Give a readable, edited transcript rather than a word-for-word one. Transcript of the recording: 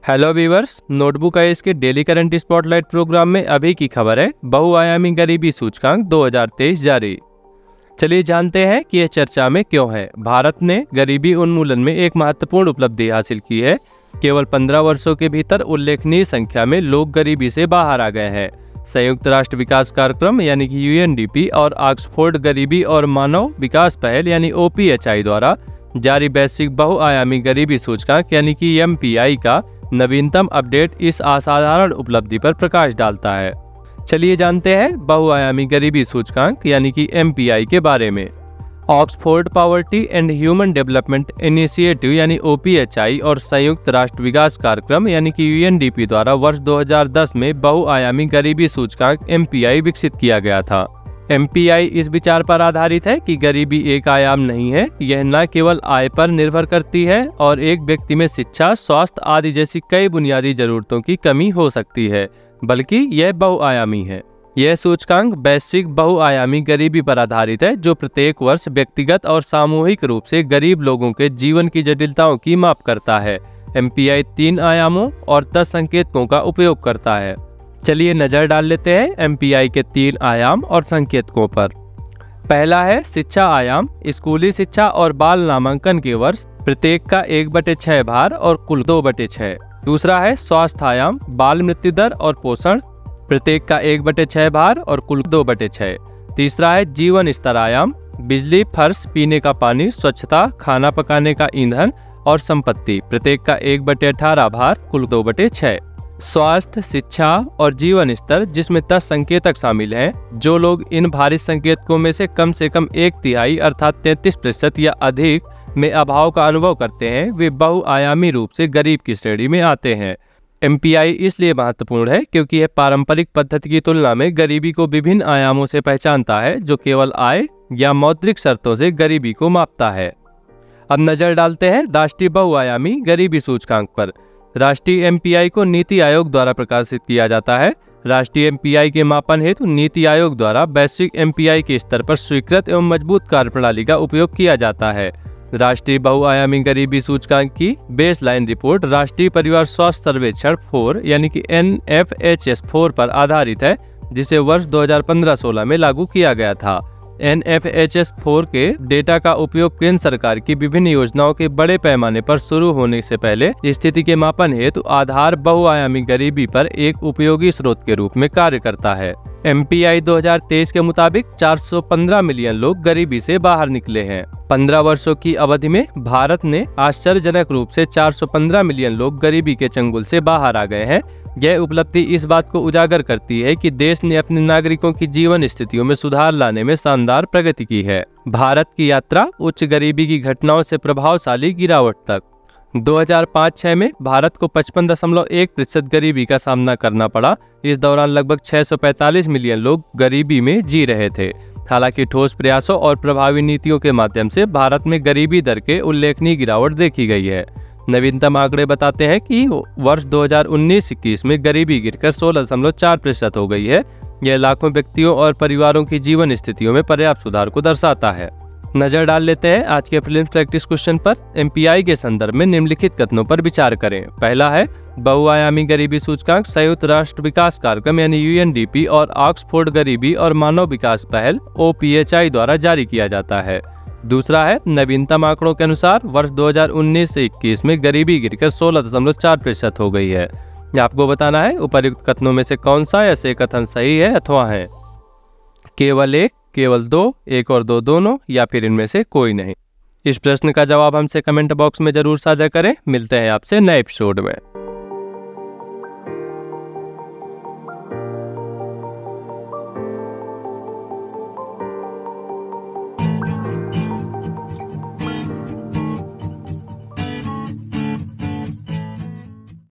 Hello viewers, notebook IAS के daily current spotlight programme में अभी की खबर है। बहुआयामी गरीबी सूचकांक 2023 जारी। चलिए जानते हैं कि यह चर्चा में क्यों है। भारत ने गरीबी उन्मूलन में एक महत्वपूर्ण उपलब्धि हासिल की है। केवल 15 वर्षों के भीतर उल्लेखनीय संख्या में लोग गरीबी से बाहर आ गए हैं। संयुक्त राष्ट्र विकास कार्यक्रम यानी कि यूएनडीपी और ऑक्सफोर्ड गरीबी और मानव विकास पहल यानी ओपीएचआई द्वारा जारी वैश्विक बहुआयामी गरीबी सूचकांक यानी कि एमपीआई का नवीनतम अपडेट इस असाधारण उपलब्धि पर प्रकाश डालता है। चलिए जानते हैं बहुआयामी गरीबी सूचकांक यानी कि एमपीआई के बारे में। Oxford poverty and human development initiative यानी ओपीएचआई और संयुक्त राष्ट्र विकास कार्यक्रम यानी कि यूएनडीपी द्वारा वर्ष 2010 में बहुआयामी गरीबी सूचकांक एमपीआई विकसित किया गया था। एमपीआई इस विचार पर आधारित है कि गरीबी एक आयाम नहीं है। यह न केवल आय पर निर्भर करती है और एक व्यक्ति में शिक्षा, स्वास्थ्य आदि जैसी कई बुनियादी जरूरतों की कमी हो सकती है, बल्कि यह बहुआयामी है। यह सूचकांक वैश्विक बहुआयामी गरीबी पर आधारित है, जो प्रत्येक वर्ष व्यक्तिगत और सामूहिक रूप से गरीब लोगों के जीवन की जटिलताओं की माप करता है। एमपीआई 3 आयामों और 10 संकेतकों का उपयोग करता है। चलिए नजर डाल लेते हैं एमपीआई के 3 आयाम और संकेतकों पर। पहला है शिक्षा आयाम। स्कूली शिक्षा और बाल नामांकन के वर्ष, प्रत्येक का 1/6 भार और कुल 2/6। दूसरा है स्वास्थ्य आयाम। बाल मृत्यु दर और पोषण, प्रत्येक का 1/6 भार और कुल 2/6। तीसरा है जीवन स्तर आयाम। बिजली, फर्श, पीने का पानी, स्वच्छता, खाना पकाने का ईंधन और संपत्ति, प्रत्येक का 1/18 भार, कुल 2/6। स्वास्थ्य, शिक्षा और जीवन स्तर, जिसमें 10 संकेतक शामिल हैं। जो लोग इन भारित संकेतकों में से कम 1/3 अर्थात 33% या अधिक में अभाव का अनुभव करते हैं, वे बहुआयामी रूप से गरीब की श्रेणी में आते हैं। एमपीआई इसलिए महत्वपूर्ण है क्योंकि यह पारंपरिक पद्धति की तुलना में गरीबी को विभिन्न आयामों से पहचानता है, जो केवल आय या मौद्रिक शर्तों से गरीबी को मापता है। अब नजर डालते हैं राष्ट्रीय बहुआयामी गरीबी सूचकांक पर। राष्ट्रीय एमपीआई को नीति आयोग द्वारा प्रकाशित किया जाता है। राष्ट्रीय एमपीआई के मापन हेतु नीति आयोग द्वारा वैश्विक एमपीआई के स्तर पर स्वीकृत एवं मजबूत कार्यप्रणाली का उपयोग किया जाता है। राष्ट्रीय बहुआयामी गरीबी सूचकांक की बेसलाइन रिपोर्ट राष्ट्रीय परिवार स्वास्थ्य सर्वेक्षण 4 यानी कि NFHS 4 पर आधारित है, जिसे वर्ष 2015-16 में लागू किया गया था। NFHS 4 के डेटा का उपयोग केंद्र सरकार की विभिन्न योजनाओं के बड़े पैमाने पर शुरू होने से पहले स्थिति के मापन हेतु आधार बहुआयामी गरीबी पर एक उपयोगी स्रोत के रूप में कार्य करता है। एमपीआई 2023 के मुताबिक 415 मिलियन लोग गरीबी से बाहर निकले हैं। 15 वर्षों की अवधि में भारत ने आश्चर्यजनक रूप से 415 मिलियन लोग गरीबी के चंगुल से बाहर आ गए हैं। यह उपलब्धि इस बात को उजागर करती है कि देश ने अपने नागरिकों की जीवन स्थितियों में सुधार लाने में शानदार प्रगति की है। भारत की यात्रा उच्च गरीबी की घटनाओं से प्रभावशाली गिरावट तक। 2005-6 में भारत को 55.1% गरीबी का सामना करना पड़ा। इस दौरान लगभग 645 मिलियन लोग गरीबी में जी रहे थे। हालांकि ठोस प्रयासों और प्रभावी नीतियों के माध्यम से भारत में गरीबी दर के उल्लेखनीय गिरावट देखी गई है। नवीनतम आंकड़े बताते हैं कि वर्ष 2019-21 में गरीबी गिरकर 16.4% हो गई है। यह लाखों व्यक्तियों और परिवारों की जीवन स्थितियों में पर्याप्त सुधार को दर्शाता है। नजर डाल लेते हैं आज के प्रीलिम्स प्रैक्टिस क्वेश्चन पर। एमपीआई के संदर्भ में निम्नलिखित कथनों पर विचार करें। पहला है बहुआयामी गरीबी सूचकांक संयुक्त राष्ट्र विकास कार्यक्रम यानी यूएनडीपी और ऑक्सफोर्ड गरीबी और मानव विकास पहल ओपीएचआई द्वारा जारी किया जाता है। दूसरा है नवीनतम आंकड़ों के अनुसार वर्ष 2019 से 21 में गरीबी गिरकर 16.4% हो गई है। आपको बताना है उपर्युक्त कथनों में से कौन सा ऐसे कथन सही है अथवा है। केवल एक, केवल दो, एक और दो दोनों, या फिर इनमें से कोई नहीं। इस प्रश्न का जवाब हमसे कमेंट बॉक्स में जरूर साझा करें। मिलते हैं आपसे नए एपिसोड में।